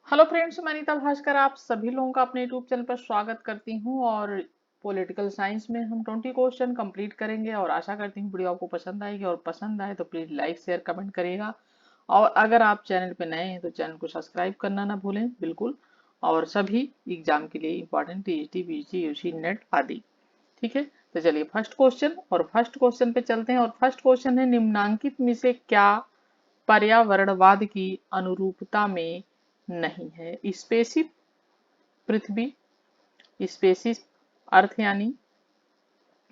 Hello friends, मैं अनीता भास्कर आप सभी लोगों का अपने यूट्यूब चैनल पर स्वागत करती हूं। और पॉलिटिकल साइंस में हम 20 क्वेश्चन कंप्लीट करेंगे और आशा करती हूं वीडियो आपको पसंद आएगी। और पसंद आए तो प्लीज लाइक शेयर कमेंट करिएगा। और अगर आप चैनल पे नए हैं तो चैनल को सब्सक्राइब करना ना भूलें बिल्कुल। और सभी एग्जाम के लिए important THD PG UG NET आदि। ठीक है, तो चलिए फर्स्ट क्वेश्चन और फर्स्ट क्वेश्चन पे चलते हैं। और फर्स्ट क्वेश्चन है, निम्नांकित में से क्या पर्यावरणवाद की अनुरूपता में नहीं है? स्पेसिस पृथ्वी, स्पेसिस अर्थ यानी,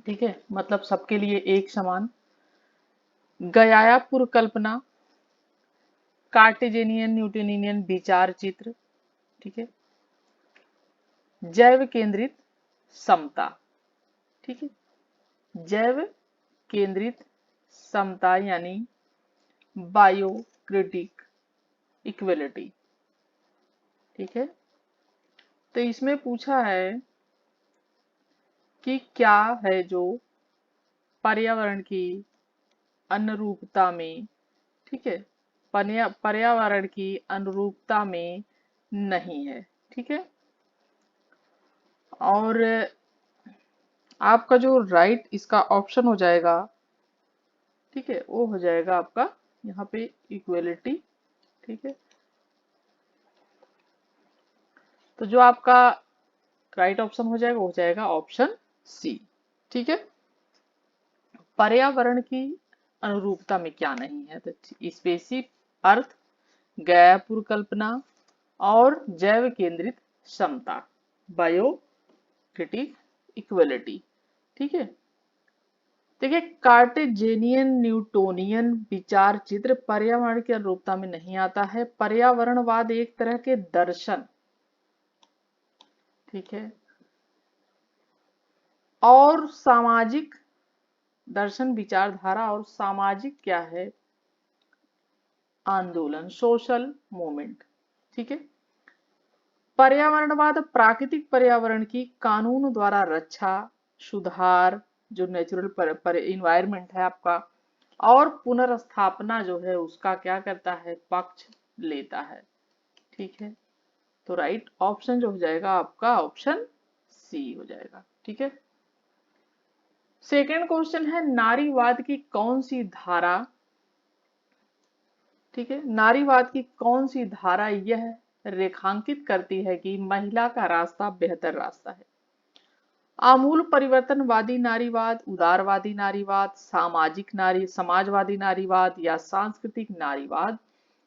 ठीक है, मतलब सबके लिए एक समान, गयाया पूर्व कल्पना, कार्टेजेनियन न्यूटोनियन विचार चित्र, ठीक है, जैव केंद्रित समता, ठीक है, जैव केंद्रित समता यानी बायोक्रिटिक इक्वलिटी। ठीक है, तो इसमें पूछा है कि क्या है जो पर्यावरण की अनुरूपता में, ठीक है, पर्यावरण की अनुरूपता में नहीं है। ठीक है, और आपका जो राइट इसका ऑप्शन हो जाएगा, ठीक है, वो हो जाएगा आपका यहाँ पे इक्वलिटी। ठीक है, तो जो आपका राइट ऑप्शन हो जाएगा वो हो जाएगा ऑप्शन सी। ठीक है, पर्यावरण की अनुरूपता में क्या नहीं है? तो स्पेसिफिक अर्थ, गैयापूर्व कल्पना और जैव केंद्रित क्षमता, बायोक्रिटिक इक्वलिटी। ठीक है, देखिए, कार्टेजेनियन न्यूटोनियन विचार चित्र पर्यावरण की अनुरूपता में नहीं आता है। पर्यावरणवाद एक तरह के दर्शन, ठीक है, और सामाजिक दर्शन, विचारधारा और सामाजिक क्या है, आंदोलन, सोशल मूवमेंट। ठीक है, पर्यावरणवाद प्राकृतिक पर्यावरण की कानून द्वारा रक्षा, सुधार, जो नेचुरल इन्वायरमेंट है आपका, और पुनर्स्थापना जो है उसका क्या करता है, पक्ष लेता है। ठीक है, तो राइट ऑप्शन जो हो जाएगा आपका ऑप्शन सी हो जाएगा। ठीक है, सेकेंड क्वेश्चन है, नारीवाद की कौन सी धारा, ठीक है, नारीवाद की कौन सी धारा यह रेखांकित करती है कि महिला का रास्ता बेहतर रास्ता है? आमूल परिवर्तनवादी नारीवाद, उदारवादी नारीवाद, समाजवादी नारीवाद या सांस्कृतिक नारीवाद।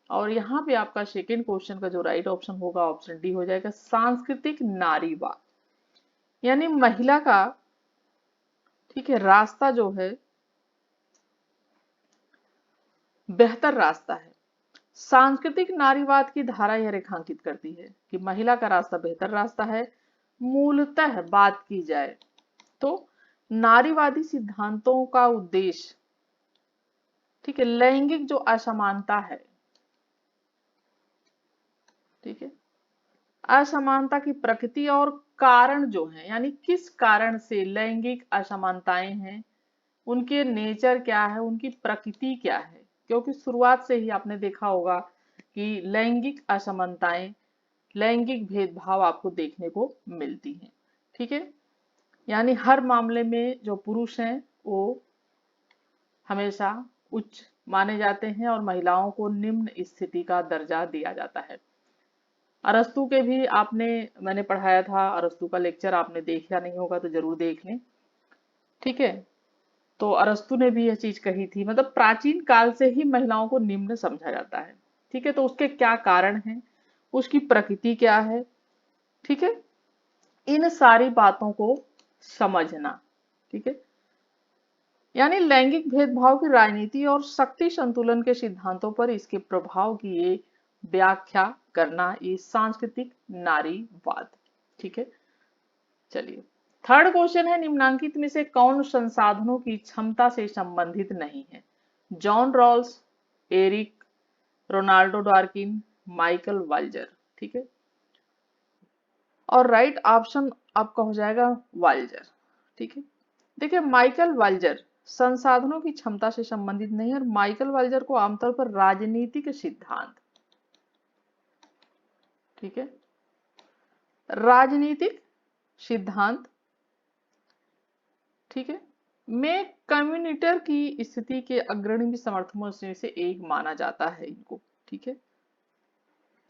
और यहाँ पे आपका सेकेंड क्वेश्चन का जो राइट ऑप्शन होगा ऑप्शन डी हो जाएगा, सांस्कृतिक नारीवाद, यानी महिला का, ठीक है, रास्ता जो है बेहतर रास्ता है। सांस्कृतिक नारीवाद की धारा यह रेखांकित करती है कि महिला का रास्ता बेहतर रास्ता है। मूलतः बात की जाए तो नारीवादी सिद्धांतों का उद्देश्य, ठीक है, लैंगिक जो असमानता है, ठीक है, असमानता की प्रकृति और कारण जो है, यानी किस कारण से लैंगिक असमानताएं हैं, उनके नेचर क्या है, उनकी प्रकृति क्या है। क्योंकि शुरुआत से ही आपने देखा होगा कि लैंगिक असमानताएं, लैंगिक भेदभाव आपको देखने को मिलती हैं। ठीक है, यानी हर मामले में जो पुरुष हैं वो हमेशा उच्च माने जाते हैं और महिलाओं को निम्न स्थिति का दर्जा दिया जाता है। अरस्तु के भी आपने, मैंने पढ़ाया था, अरस्तु का लेक्चर आपने देखा नहीं होगा तो जरूर देख लें। ठीक है, तो अरस्तु ने भी यह चीज कही थी, मतलब प्राचीन काल से ही महिलाओं को निम्न समझा जाता है। ठीक है, तो उसके क्या कारण हैं, उसकी प्रकृति क्या है, ठीक है, इन सारी बातों को समझना। ठीक है, यानी लैंगिक भेदभाव की राजनीति और शक्ति संतुलन के सिद्धांतों पर इसके प्रभाव की ये व्याख्या करना, ये सांस्कृतिक नारीवाद। ठीक है, चलिए थर्ड क्वेश्चन है, निम्नांकित में से कौन संसाधनों की क्षमता से संबंधित नहीं है? John Rawls, Eric, Ronaldo Dworkin, Michael Walzer. ठीक है, और राइट ऑप्शन आपका हो जाएगा वाल्जर। ठीक है, देखिए, माइकल वाल्जर संसाधनों की क्षमता से संबंधित नहीं है। और माइकल वाल्जर को आमतौर पर राजनीतिक सिद्धांत, ठीक है। राजनीतिक सिद्धांत, ठीक है, में कम्युनिटर की स्थिति के अग्रणी समर्थकों में से एक माना जाता है इनको, ठीक है।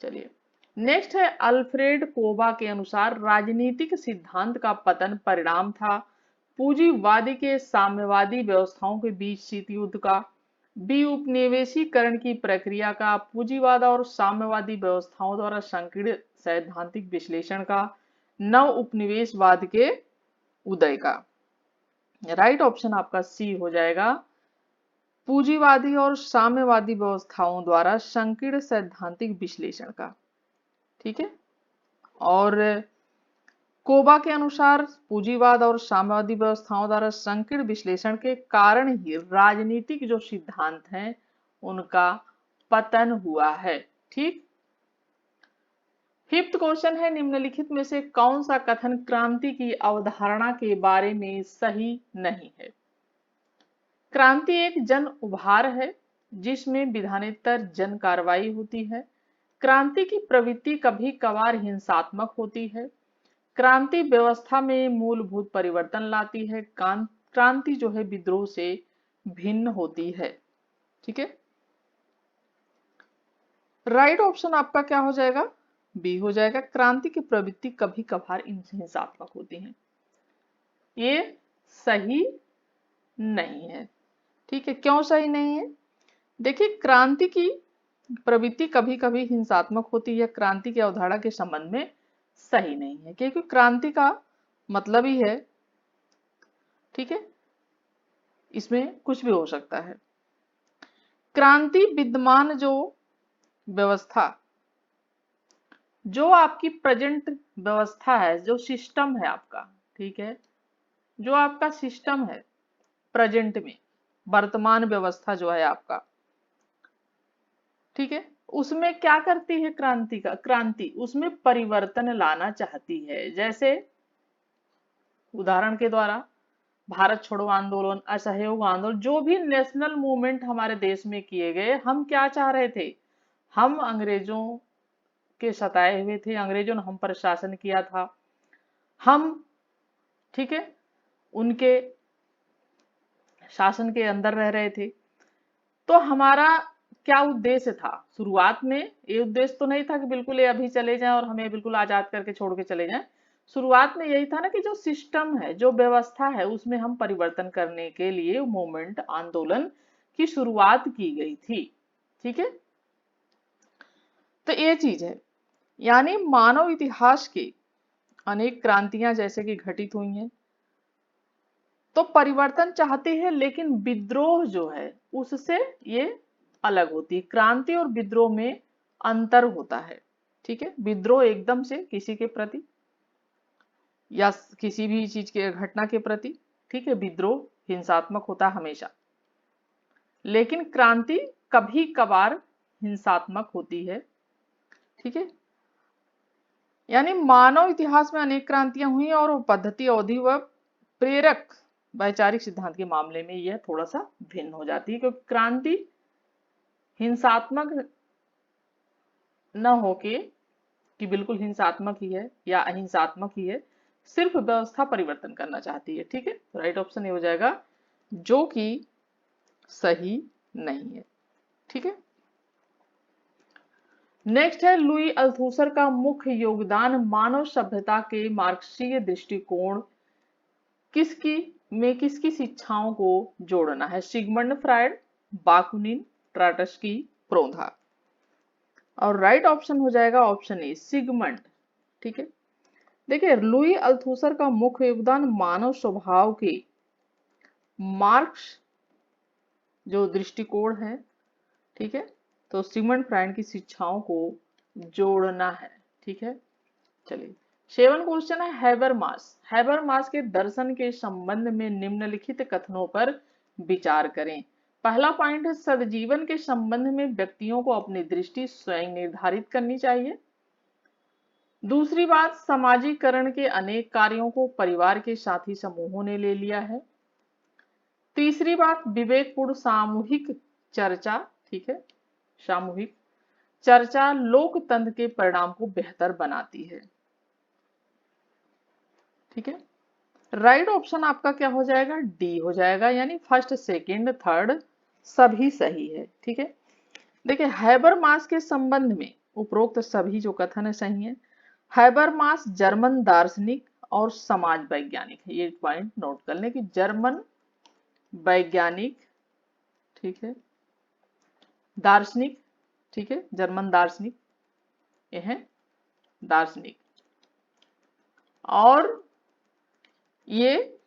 चलिए नेक्स्ट है, अल्फ्रेड कोबा के अनुसार राजनीतिक सिद्धांत का पतन परिणाम था पूंजीवादी के साम्यवादी व्यवस्थाओं के बीच शीत युद्ध का, बी उपनिवेशीकरण की प्रक्रिया का, पूंजीवाद और साम्यवादी व्यवस्थाओं द्वारा संकीर्ण सैद्धांतिक विश्लेषण का, नव उपनिवेशवाद के उदय का। राइट ऑप्शन आपका सी हो जाएगा, पूंजीवादी और साम्यवादी व्यवस्थाओं द्वारा संकीर्ण सैद्धांतिक विश्लेषण का, ठीक है। और कोबा के अनुसार पूंजीवाद और साम्यवादी व्यवस्थाओं द्वारा संकीर्ण विश्लेषण के कारण ही राजनीतिक जो सिद्धांत हैं उनका पतन हुआ है, ठीक। फिफ्थ क्वेश्चन है, निम्नलिखित में से कौन सा कथन क्रांति की अवधारणा के बारे में सही नहीं है। क्रांति एक जन उभार है जिसमें विधानेतर जन कार्रवाई होती है। क्रांति की प्रवृत्ति कभी कभार हिंसात्मक होती है। क्रांति व्यवस्था में मूलभूत परिवर्तन लाती है। क्रांति जो है विद्रोह से भिन्न होती है, ठीक है। राइट ऑप्शन आपका क्या हो जाएगा, बी हो जाएगा, क्रांति की प्रवृत्ति कभी कभार हिंसात्मक होती है। ये सही नहीं है, ठीक है। क्यों सही नहीं है, देखिए क्रांति की प्रवृत्ति कभी कभी हिंसात्मक होती है, क्रांति की अवधारणा के संबंध में सही नहीं है, क्योंकि क्रांति का मतलब ही है, ठीक है, इसमें कुछ भी हो सकता है। क्रांति विद्यमान जो व्यवस्था, जो आपकी प्रेजेंट व्यवस्था है, जो सिस्टम है आपका, ठीक है, जो आपका सिस्टम है प्रेजेंट में, वर्तमान व्यवस्था जो है आपका, ठीक है, उसमें क्या करती है क्रांति उसमें परिवर्तन लाना चाहती है। जैसे उदाहरण के द्वारा भारत छोड़ो आंदोलन, असहयोग आंदोलन, जो भी नेशनल मूवमेंट हमारे देश में किए गए, हम क्या चाह रहे थे, हम अंग्रेजों के सताए हुए थे, अंग्रेजों ने हम पर शासन किया था, हम, ठीक है, उनके शासन के अंदर रह रहे थे। तो हमारा क्या उद्देश्य था, शुरुआत में ये उद्देश्य तो नहीं था कि बिल्कुल ये अभी चले जाएं और हमें बिल्कुल आजाद करके छोड़ के चले जाएं। शुरुआत में यही था ना कि जो सिस्टम है, जो व्यवस्था है, उसमें हम परिवर्तन करने के लिए मूवमेंट, आंदोलन की शुरुआत की गई थी, ठीक है। तो ये चीज है, यानी मानव इतिहास के अनेक क्रांतियां जैसे कि घटित हुई हैं, तो परिवर्तन चाहती है, लेकिन विद्रोह जो है उससे ये अलग होती है। क्रांति और विद्रोह में अंतर होता है, ठीक है। विद्रोह एकदम से किसी के प्रति या किसी भी चीज के घटना के प्रति, ठीक है, विद्रोह हिंसात्मक होता है हमेशा, लेकिन क्रांति कभी कभार हिंसात्मक होती है, ठीक है। यानी मानव इतिहास में अनेक क्रांतियां हुई और वो पद्धति, अवधि व प्रेरक वैचारिक सिद्धांत के मामले में यह थोड़ा सा भिन्न हो जाती है, क्योंकि क्रांति हिंसात्मक न होके कि बिल्कुल हिंसात्मक ही है या अहिंसात्मक ही है, सिर्फ व्यवस्था परिवर्तन करना चाहती है, ठीक है। तो राइट ऑप्शन ये हो जाएगा, जो कि सही नहीं है, ठीक है। नेक्स्ट है, लुई अल्थूसर का मुख्य योगदान मानव सभ्यता के मार्क्सीय दृष्टिकोण किसकी शिक्षाओं को जोड़ना है। Sigmund Freud, Bakunin, Trotsky, Proudhon. और राइट ऑप्शन हो जाएगा ऑप्शन ए, सिगमंड, ठीक है। देखिए लुई अल्थूसर का मुख्य योगदान मानव स्वभाव के मार्क्स जो दृष्टिकोण है, ठीक है, तो सिगमंड फ्रायड की शिक्षाओं को जोड़ना है, ठीक है। चलिए 7 क्वेश्चन है, हैबरमास के दर्शन के संबंध में निम्नलिखित कथनों पर विचार करें। पहला पॉइंट है, सदजीवन के संबंध में व्यक्तियों को अपनी दृष्टि स्वयं निर्धारित करनी चाहिए। दूसरी बात, समाजीकरण के अनेक कार्यों को परिवार के साथी समूहों ने ले लिया है। तीसरी बात, विवेकपूर्ण सामूहिक चर्चा, ठीक है, सामूहिक चर्चा लोकतंत्र के परिणाम को बेहतर बनाती है। ठीक है, राइट ऑप्शन आपका क्या हो जाएगा, डी हो जाएगा, यानी फर्स्ट सेकंड थर्ड सभी सही है। ठीक है, देखिए हैबरमास के संबंध में उपरोक्त सभी जो कथन है सही है। हैबरमास जर्मन दार्शनिक और समाज वैज्ञानिक है, ये पॉइंट नोट कर लें कि जर्मन वैज्ञानिक, ठीक है, दार्शनिक, ठीक है, जर्मन दार्शनिक, ये है दार्शनिक, और ये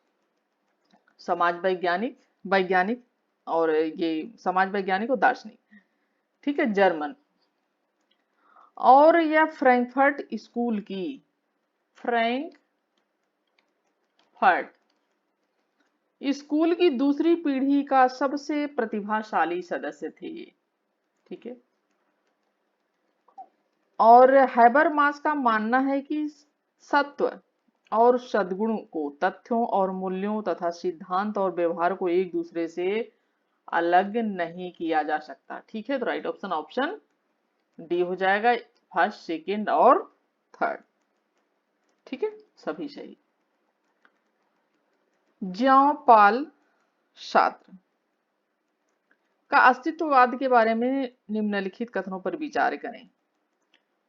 समाज वैज्ञानिक, वैज्ञानिक, और ये समाज वैज्ञानिक और दार्शनिक, ठीक है, जर्मन। और यह फ्रैंकफर्ट स्कूल की, फ्रैंकफर्ट स्कूल की दूसरी पीढ़ी का सबसे प्रतिभाशाली सदस्य थे ये। ठीक है, और हैबरमास का मानना है कि सत्व और सद्गुण को, तथ्यों और मूल्यों तथा सिद्धांत और व्यवहार को एक दूसरे से अलग नहीं किया जा सकता। ठीक है, तो राइट ऑप्शन ऑप्शन डी हो जाएगा, फर्स्ट सेकंड और थर्ड। ठीक है, सभी सही। ज्यों पाल सात्र का अस्तित्ववाद के बारे में निम्नलिखित कथनों पर विचार करें।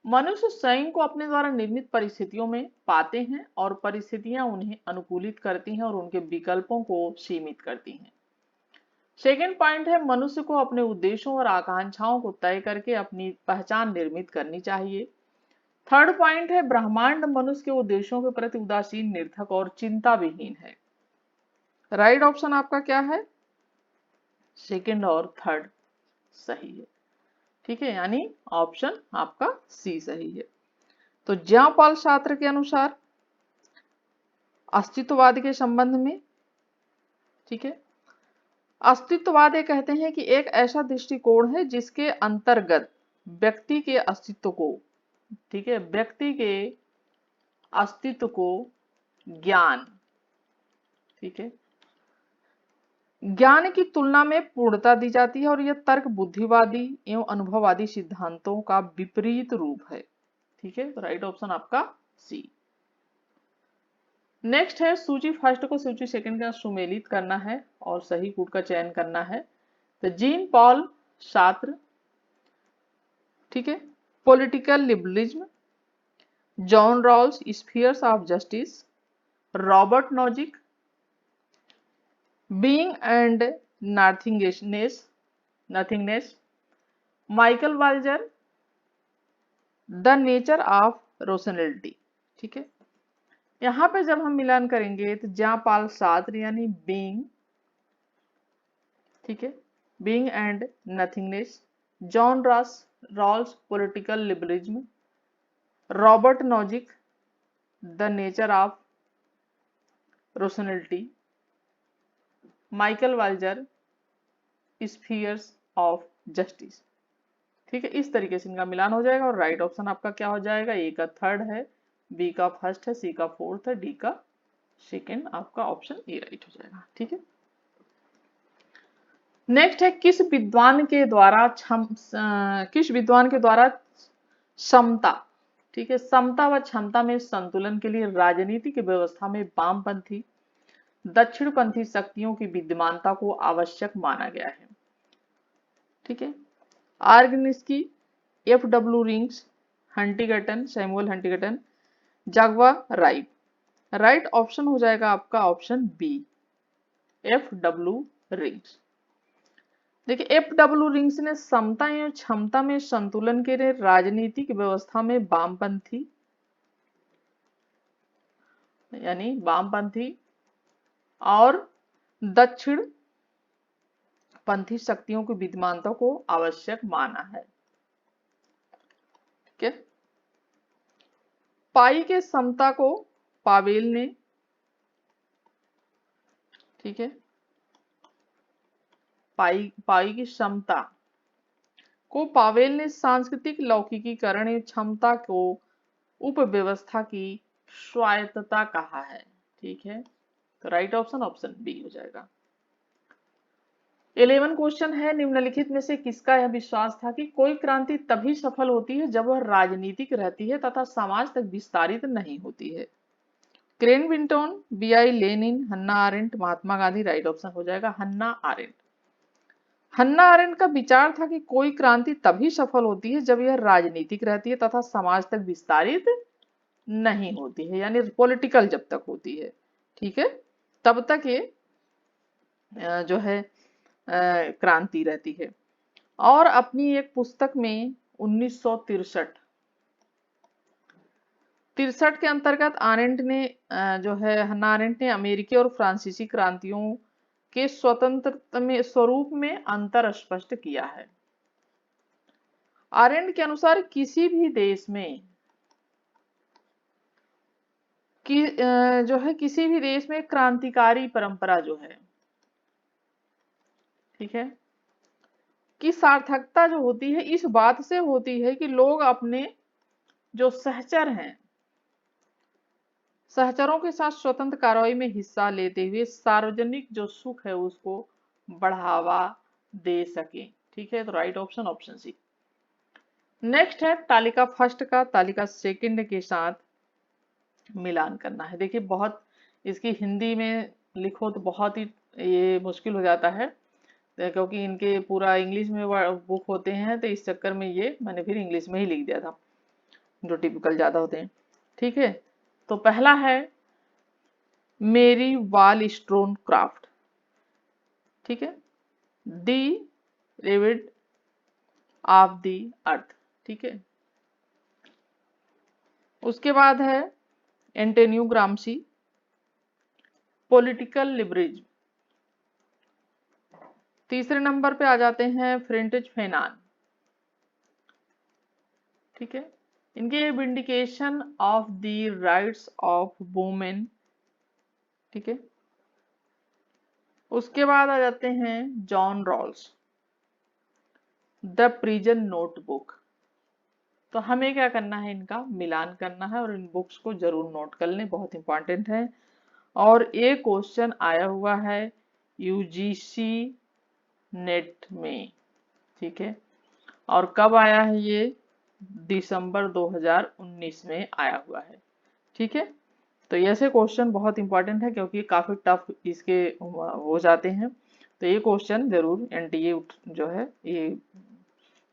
मनुष्य स्वयं को अपने द्वारा निर्मित परिस्थितियों में पाते हैं और परिस्थितियां उन्हें अनुकूलित करती हैं और उनके विकल्पों को सीमित करती हैं। सेकेंड पॉइंट है, मनुष्य को अपने उद्देश्यों और आकांक्षाओं को तय करके अपनी पहचान निर्मित करनी चाहिए। थर्ड पॉइंट है, ब्रह्मांड मनुष्य के उद्देश्यों के प्रति उदासीन, निरर्थक और चिंता विहीन है। राइट ऑप्शन आपका क्या है, सेकेंड और थर्ड सही है। ठीक है, यानी ऑप्शन आपका सी सही है। तो ज्यों पाल सात्र के अनुसार अस्तित्ववाद के संबंध में, ठीक है, अस्तित्ववाद ये कहते हैं कि एक ऐसा दृष्टिकोण है जिसके अंतर्गत व्यक्ति के अस्तित्व को, ठीक है, व्यक्ति के अस्तित्व को ज्ञान, ठीक है, ज्ञान की तुलना में पूर्णता दी जाती है और यह तर्क बुद्धिवादी एवं अनुभववादी सिद्धांतों का विपरीत रूप है। ठीक है, तो राइट ऑप्शन आपका सी। नेक्स्ट है, सूची फर्स्ट को सूची सेकंड के साथ सुमेलित करना है और सही कूट का चयन करना है। तो जीन पॉल सात्र, ठीक है, political liberalism, John Rawls spheres of justice, Robert Nozick being and nothingness, Michael Walzer the nature of rationality. ठीक है, यहां पे जब हम मिलान करेंगे तो ज्यों पाल सात्र यानी बीइंग, ठीक है, being and nothingness, John Rawls political liberalism, Robert Nozick the nature of rationality, Michael Walzer spheres of justice. ठीक है, इस तरीके से इनका मिलान हो जाएगा और राइट ऑप्शन आपका क्या हो जाएगा, ए का थर्ड है, बी का फर्स्ट है, सी का फोर्थ है, डी का सेकेंड, आपका ऑप्शन ए राइट हो जाएगा। ठीक है, नेक्स्ट है, किस विद्वान के द्वारा समता, ठीक है, समता व क्षमता में संतुलन के लिए राजनीतिक व्यवस्था में वामपंथी दक्षिणपंथी शक्तियों की विद्यमानता को आवश्यक माना गया है। ठीक है, Organski, F W Riggs, Huntington, Samuel Huntington, जागवा राइट। राइट ऑप्शन हो जाएगा आपका option B, F W Riggs. देखिए एफ डब्ल्यू रिंग्स ने समता एवं क्षमता में संतुलन के लिए राजनीतिक व्यवस्था में वामपंथी, यानी वामपंथी और दक्षिण पंथी शक्तियों की विद्यमानता को आवश्यक माना है। ठीक है, पाई के समता को पावेल ने, ठीक है, पाई की समता को पावेल ने सांस्कृतिक लौकिकीकरण एवं क्षमता को उपव्यवस्था की स्वायत्तता कहा है। ठीक है, तो राइट ऑप्शन ऑप्शन बी हो जाएगा। 11 क्वेश्चन है, निम्नलिखित में से किसका यह विश्वास था कि कोई क्रांति तभी सफल होती है जब वह राजनीतिक रहती है तथा समाज तक विस्तारित नहीं होती है? Crane Brinton, V I Lenin, Hannah Arendt, Mahatma Gandhi. Right option हो जाएगा हन्ना आरेंट। हन्ना आरेंट का विचार था कि कोई क्रांति तभी सफल होती है जब यह राजनीतिक रहती है तथा समाज तक विस्तारित नहीं होती है, यानी पॉलिटिकल जब तक होती है, ठीक है, तब तक ये जो है क्रांति रहती है। और अपनी एक पुस्तक में 1963 के अंतर्गत आरेंट ने जो है हन्ना आरेंट ने अमेरिकी और फ्रांसीसी क्रांतियों के स्वतंत्र में स्वरूप में अंतर स्पष्ट किया है। आरेंट के अनुसार किसी भी देश में जो है किसी भी देश में क्रांतिकारी परंपरा जो है, ठीक है, की सार्थकता जो होती है इस बात से होती है कि लोग अपने जो सहचर हैं, सहचरों के साथ स्वतंत्र कार्रवाई में हिस्सा लेते हुए सार्वजनिक जो सुख है उसको बढ़ावा दे सके, ठीक है। तो right option option C. Next है तालिका फर्स्ट का तालिका सेकंड के साथ मिलान करना है। देखिए बहुत इसकी हिंदी में लिखो तो बहुत ही ये मुश्किल हो जाता है, क्योंकि इनके पूरा इंग्लिश में बुक होते हैं, तो इस चक्कर में ये मैंने फिर इंग्लिश में ही लिख दिया था, जो टिपिकल ज्यादा होते हैं, ठीक है। तो पहला है मेरी वाल स्टोन क्राफ्ट, ठीक है, दी रेविड ऑफ दी अर्थ, ठीक है। उसके बाद है एंटोनियो ग्राम्सी, पॉलिटिकल लिबरलिज्म। तीसरे नंबर पे आ जाते हैं फ्रेंटिज फेनान, ठीक है, इनके vindication of the rights of women, ठीक है। उसके बाद आ जाते हैं John Rawls, the prison notebook. तो हमें क्या करना है, इनका मिलान करना है और इन बुक्स को जरूर नोट कर लें, बहुत इंपॉर्टेंट है। और एक क्वेश्चन आया हुआ है यूजीसी नेट में, ठीक है, और कब आया है ये, दिसंबर 2019 में आया हुआ है, ठीक है। तो ऐसे क्वेश्चन बहुत इंपॉर्टेंट है क्योंकि काफी टफ इसके हो जाते हैं, तो ये क्वेश्चन जरूर एनटीए जो है ये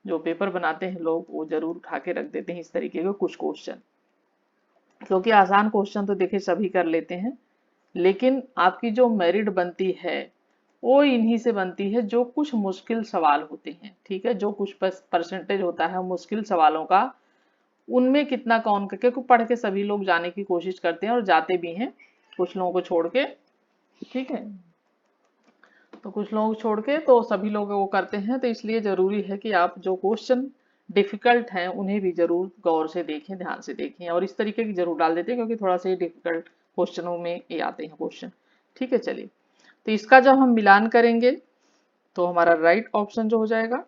जो पेपर बनाते हैं लोग वो जरूर उठा के रख देते हैं इस तरीके के कुछ क्वेश्चन, क्योंकि आसान क्वेश्चन तो देखिए सभी कर लेते हैं, लेकिन आपकी जो मेरिट बनती है वो इन्हीं से बनती है जो कुछ मुश्किल सवाल होते हैं, ठीक है, जो कुछ परसेंटेज होता है मुश्किल सवालों का, उनमें कितना कौन करके पढ़ के सभी लोग जाने की कोशिश करते हैं और जाते भी हैं, कुछ लोगों को छोड़ के, ठीक है, तो कुछ लोगों को छोड़ के तो सभी लोग वो करते हैं, तो इसलिए जरूरी है कि आप जो क्वेश्चन डिफिकल्ट हैं उन्हें भी जरूर गौर से देखें, ध्यान से देखें, और इस तरीके की जरूर डाल देते हैं क्योंकि थोड़ा सा डिफिकल्ट क्वेश्चनों में ये आते हैं क्वेश्चन, ठीक है। चलिए, तो इसका जब हम मिलान करेंगे तो हमारा राइट ऑप्शन जो हो जाएगा,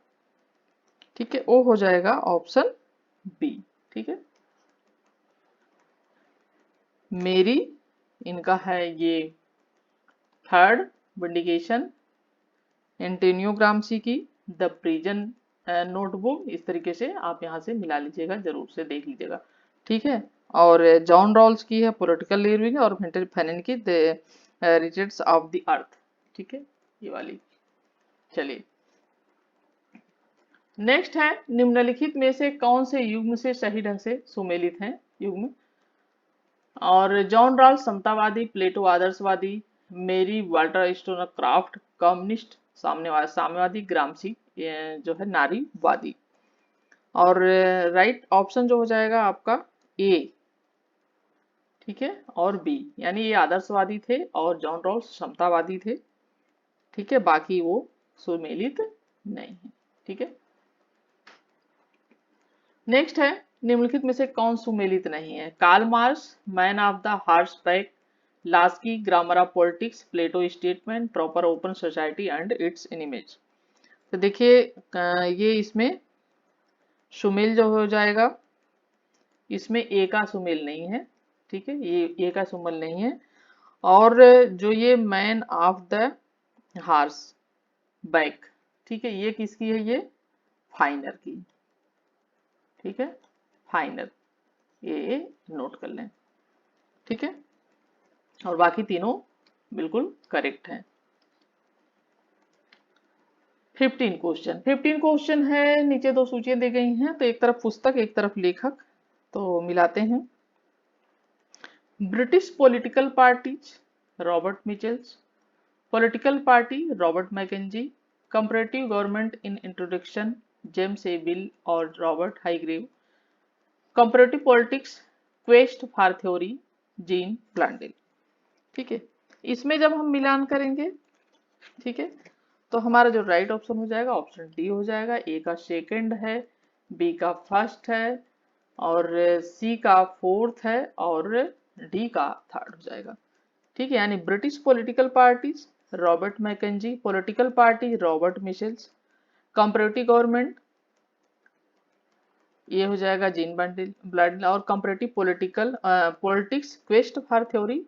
ठीक है, वो हो जाएगा ऑप्शन बी, ठीक है। मेरी इनका है ये थर्ड विंडिकेशन एंटोनियो ग्राम्सी की द प्रिजन नोटबुक, इस तरीके से आप यहाँ से मिला लीजिएगा, जरूर से देख लीजिएगा, ठीक है। और जॉन रॉल्स की है पॉलिटिकल लिविंग और फेनन की the Richards of the earth, ठीक है, ये वाली। चलिए नेक्स्ट है निम्नलिखित में से कौन से युग्म से सही ढंग से सुमेलित हैं युग्म, और जॉन रॉल्स समतावादी, प्लेटो आदर्शवादी, मेरी वाल्टर स्टोनर क्राफ्ट कम्युनिस्ट, साम्यवादी, ग्रामसी जो है नारीवादी। और राइट ऑप्शन जो हो जाएगा आपका ए, ठीक है, और बी, यानी ये आदर्शवादी थे और जॉन रॉल्स समतावादी थे, ठीक है, बाकी वो सुमेलित नहीं है, ठीक है। नेक्स्ट है निम्नलिखित में से कौन सुमेलित नहीं है, Karl Marx, man of the horse pack, Laski, grammar of politics, Plato statement, proper open society and its image. तो देखिए ये इसमें सुमेल जो हो जाएगा, इसमें ए का सुमेल नहीं है, ठीक है, ये ए का सुमेल नहीं है। और जो ये man of the horse, back. ठीक है, ये किसकी है? ये फाइनर की। ठीक है, फाइनर, ये नोट कर लें। ठीक है, और बाकी तीनों बिल्कुल करेक्ट हैं। 15 क्वेश्चन है, नीचे दो सूचियां दी गई हैं, तो एक तरफ पुस्तक एक तरफ लेखक, तो मिलाते हैं। British political parties, Robert Michels. Political party, Robert McKenzie. Comparative government in introduction, James A Bill और Robert Hardgrave. Comparative politics, quest for theory, Jean Blondel. ठीक है, इसमें जब हम मिलान करेंगे, ठीक है, तो हमारा जो राइट ऑप्शन हो जाएगा ऑप्शन डी हो जाएगा। ए का सेकंड है, बी का फर्स्ट है, और सी का फोर्थ है, और डी का थर्ड हो जाएगा। ठीक है, यानी British political parties, Robert McKenzie. Political party, Robert Michels. Comparative government, ये हो जाएगा जीन बंडल ब्लाडल। और comparative political politics, quest for theory,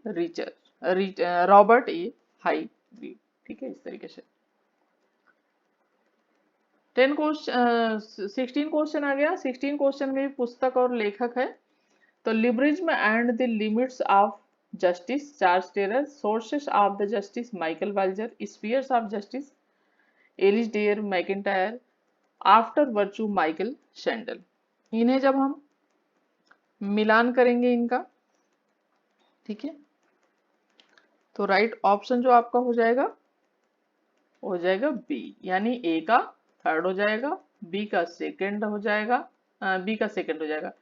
Robert A high. ठीक है, इस तरीके से 16 क्वेश्चन आ गया। 16 क्वेश्चन में भी पुस्तक और लेखक है। तो liberalism and the limits of justice, Charles Taylor. Sources of the justice, Michael Walzer. Spheres of justice, Alasdair MacIntyre. After virtue, Michael Sandel. इन्हें जब हम मिलान करेंगे इनका, ठीक है, तो राइट ऑप्शन जो आपका हो जाएगा बी, यानी ए का थर्ड हो जाएगा, बी का सेकंड हो जाएगा, बी का सेकंड हो जाएगा।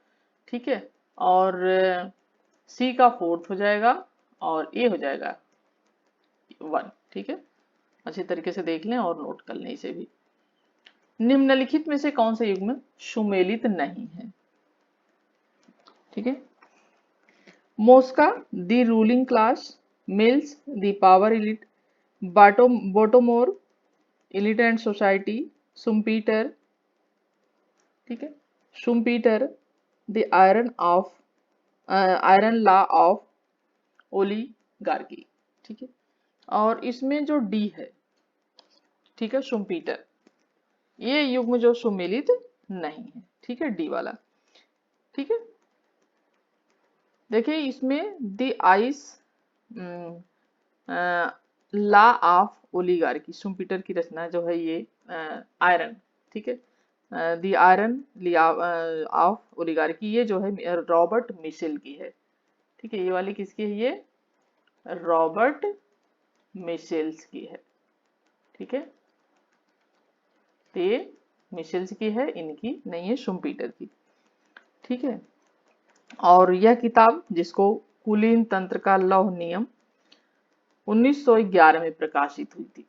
ठीक है, और सी का फोर्थ हो जाएगा, और ए हो जाएगा 1। ठीक है, अच्छी तरीके से देख लें और नोट कर लें इसे भी। निम्नलिखित में से कौन से युग्म सुमेलित नहीं है? ठीक है, Mosca, the ruling class. Mills, the power elite. Bottomore, elite and society. Schumpeter, ठीक है, Schumpeter, the iron law of oligarchy. ठीक है, और इसमें जो डी है, ठीक है, सुम्पीटर, ये युग्म जो सुमेलित नहीं है। ठीक है, डी वाला। ठीक है, देखिए इसमें the ice law of oligarchy, Schumpeter की रचना जो है ये आयरन। ठीक है, the iron law of oligarchy, ये जो है रॉबर्ट मिशेल की है। ठीक है, ये वाली किसकी है? ये रॉबर्ट मिशेल्स की है। ठीक है, तो ये मिशेल्स की है, इनकी नहीं है, शुम्पीटर की। ठीक है, और यह किताब जिसको कुलीन तंत्र का लौह नियम 1911 में प्रकाशित हुई थी।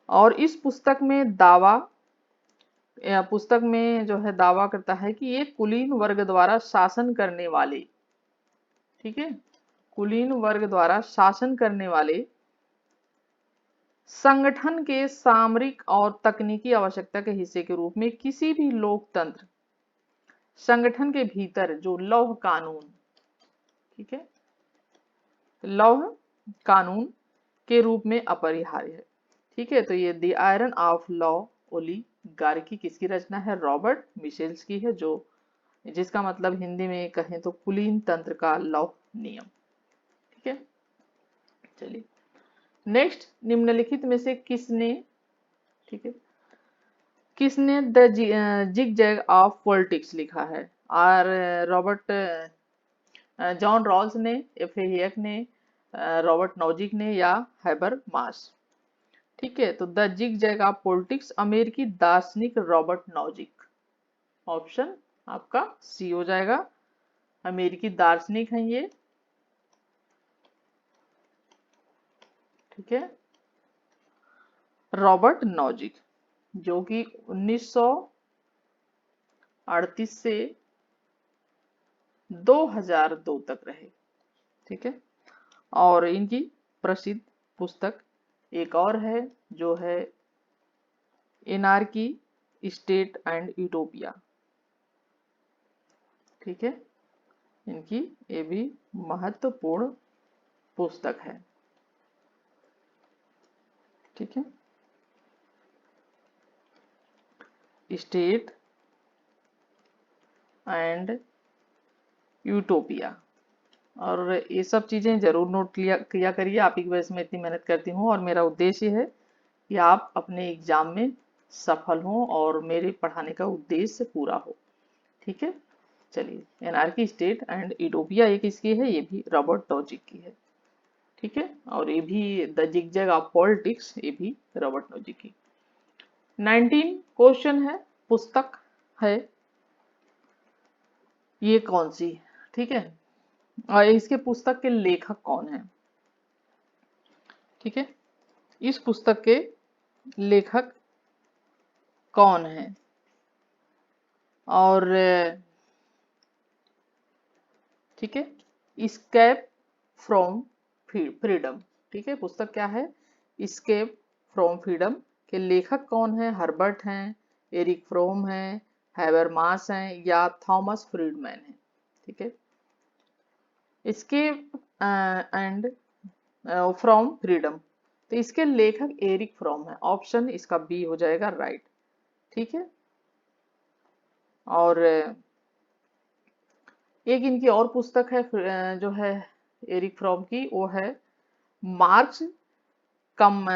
और इस पुस्तक में जो है दावा करता है कि ये कुलीन वर्ग द्वारा शासन करने वाले, ठीक है, कुलीन वर्ग द्वारा शासन करने वाले संगठन के सामरिक और तकनीकी आवश्यकता के हिस्से के रूप में किसी भी लोकतंत्र संगठन के भीतर जो लौह कानून, ठीक है, लौह कानून के रूप में अपरिहार्य है। ठीक है, तो ये the iron of law oligarchy किसकी रचना है? रॉबर्ट मिशेल्स की है, जो जिसका मतलब हिंदी में कहें तो कुलीन तंत्र का लौह नियम। ठीक है, चलिए नेक्स्ट, निम्नलिखित में से किसने, ठीक है, किसने the zigzag of politics लिखा है? आर रॉबर्ट जॉन रॉल्स ने, एफ ए हियक ने, रॉबर्ट नॉजिक ने, या हैबर मास? ठीक है, तो the zigzag of politics अमेरिकी दार्शनिक रॉबर्ट नॉजिक, ऑप्शन आपका सी हो जाएगा। अमेरिकी दार्शनिक हैं ये। ठीक है, रॉबर्ट नॉजिक, जो कि 1938 से 2002 तक रहे। ठीक है, और इनकी प्रसिद्ध पुस्तक एक और है, जो है एनार्की, स्टेट एंड यूटोपिया। ठीक है, इनकी ये भी महत्वपूर्ण पुस्तक है। ठीक है, स्टेट एंड यूटोपिया। और ये सब चीजें जरूर नोट लिया किया करिए, आप ही की वजह से मैं इतनी मेहनत करती हूँ, और मेरा उद्देश्य है कि आप अपने एग्जाम में सफल हों और मेरे पढ़ाने का उद्देश्य पूरा हो। ठीक है, चलिए, एनार्की स्टेट एंड यूटोपिया एक इसकी है, ये भी रॉबर्ट नोजिक की है। ठीक है, और ये भी द जिगजैग ऑफ पॉलिटिक्स, ये भी रॉबर्ट नोजिक की। 19 क्वेश्चन है, पुस्तक है ये कौन सी, ठीक है, और इसके पुस्तक के लेखक कौन है। ठीक है, इस पुस्तक के लेखक कौन है, और ठीक है, स्केप फ्रॉम फ्रीडम। ठीक है, पुस्तक क्या है, स्केप फ्रॉम फ्रीडम के लेखक कौन है, हर्बर्ट हैं, एरिक फ्रोम हैं, हैबरमास हैं, या थॉमस फ्रीडमैन है। ठीक है, स्केप एंड फ्रॉम फ्रीडम, तो इसके लेखक एरिक फ्रॉम है, ऑप्शन इसका बी हो जाएगा राइट। ठीक है, और एक इनकी और पुस्तक है जो है एरिक फ्रॉम की, वो है marks come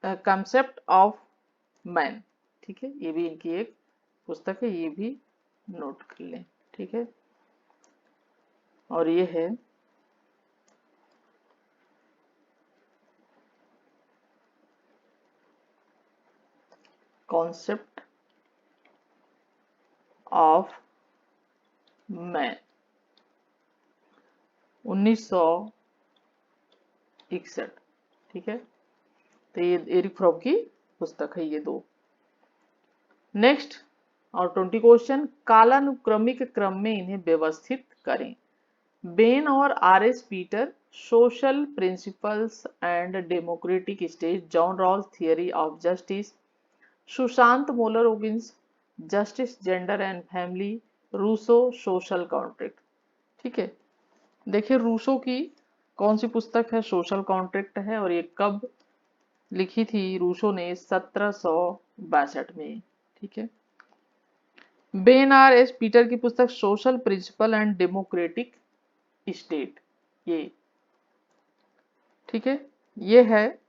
concept of man. ठीक है, ये भी इनकी एक पुस्तक है, ये भी नोट कर लें। ठीक है, और ये है कॉन्सेप्ट ऑफ मैन, 1961। ठीक है, तो ये एरिक फ्रॉम की पुस्तक है, ये दो। नेक्स्ट, और 20 क्वेश्चन, कालानुक्रमिक क्रम में इन्हें व्यवस्थित करें। बेन और R S Peter, social principles and democratic state, John Rawls theory of justice, Susan Moller Okin, justice gender and family, Rousseau, social contract. ठीक है, देखिए रूसो की कौन सी पुस्तक है, सोशल कॉन्ट्रैक्ट है, और ये कब लिखी थी रूसो ने, 1762 में। ठीक है, बेन आर एस पीटर की पुस्तक social principle and democratic state, ये ठीक है, ये है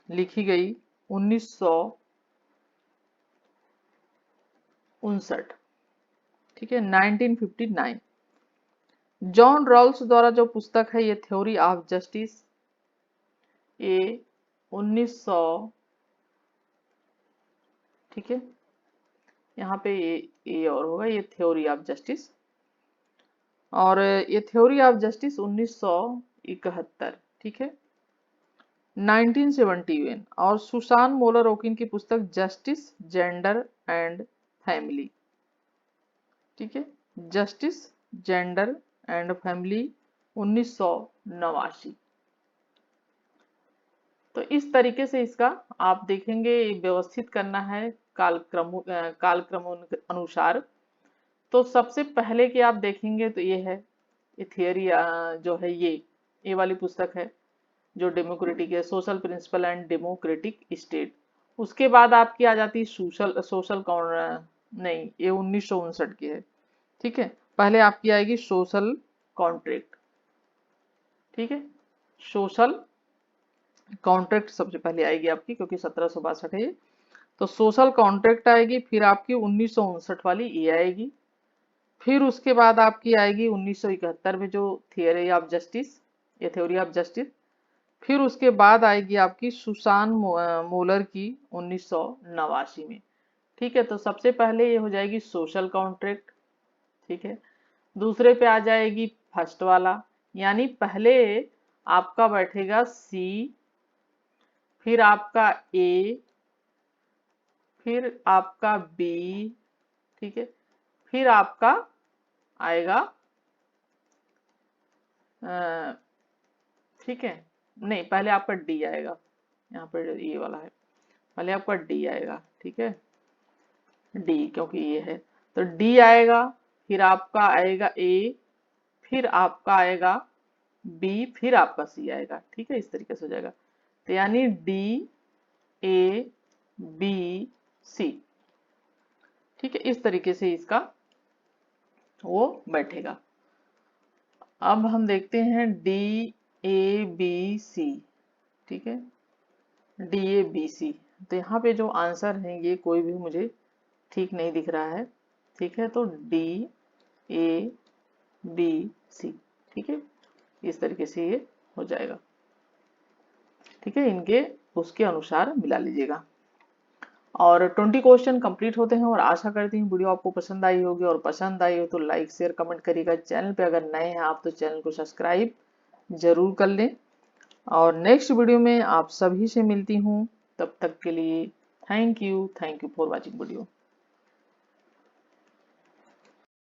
लिखी गई 1959। ठीक है, 1959। जॉन रॉल्स द्वारा जो पुस्तक है, ये थ्योरी ऑफ जस्टिस, ये 1900, ठीक है, यहाँ पे ये और होगा, ये थ्योरी ऑफ जस्टिस, और ये थ्योरी ऑफ जस्टिस 1971। ठीक है, 1971। और सुसान मोलर ओकिन की पुस्तक जस्टिस जेंडर एंड फैमिली। ठीक है, जस्टिस जेंडर एंड फैमिली, 1989। तो इस तरीके से इसका आप देखेंगे, व्यवस्थित करना है कालक्रम अनुसार। तो सबसे पहले कि आप देखेंगे तो ये है, ये थियरी जो है, ये वाली पुस्तक है जो डेमोक्रेटिक है, social principle and democratic state. उसके बाद आपकी आ जाती है सोशल सोशल कौन, नहीं, ये 1959 की है। ठीक है, पहले आपकी आएगी सोशल कॉन्ट्रैक्ट। ठीक है, सोशल कॉन्ट्रैक्ट सबसे पहले आएगी आपकी, क्योंकि 1762 है ये। तो सोशल कॉन्ट्रैक्ट आएगी, फिर आपकी 1959 वाली ये आएगी, फिर उसके बाद आपकी आएगी 1971 में जो थियरी ऑफ जस्टिस, ये थ्योरी ऑफ जस्टिस। फिर उसके बाद आएगी आपकी सुसान मोलर की 1989 में। ठीक है, तो सबसे पहले ये हो जाएगी सोशल कॉन्ट्रैक्ट। ठीक है, दूसरे पे आ जाएगी फर्स्ट वाला, यानी पहले आपका बैठेगा सी, फिर आपका ए, फिर आपका बी, ठीक है, फिर आपका आएगा ठीक है, नहीं, पहले आपका डी आएगा, यहाँ पर ये वाला है, पहले आपका डी आएगा। ठीक है, डी, क्योंकि ये है, तो डी आएगा, फिर आपका आएगा ए, फिर आपका आएगा बी, फिर आपका सी आएगा। ठीक है, इस तरीके से हो जाएगा। तो यानी DABC। ठीक है, इस तरीके से इसका वो बैठेगा। अब हम देखते हैं DABC। ठीक है, DABC। तो यहाँ पे जो आंसर है ये कोई भी मुझे ठीक नहीं दिख रहा है। ठीक है, तो DABC। ठीक है, इस तरीके से ये हो जाएगा। ठीक है, इनके उसके अनुसार मिला लीजिएगा। और 20 क्वेश्चन कंप्लीट होते हैं और आशा करती हूँ वीडियो आपको पसंद आई होगी, और पसंद आई हो तो लाइक शेयर कमेंट करिएगा। चैनल पे अगर नए हैं आप तो चैनल को सब्सक्राइब जरूर कर लें। और नेक्स्ट वीडियो में आप सभी से मिलती हूँ, तब तक के लिए thank you for watching video.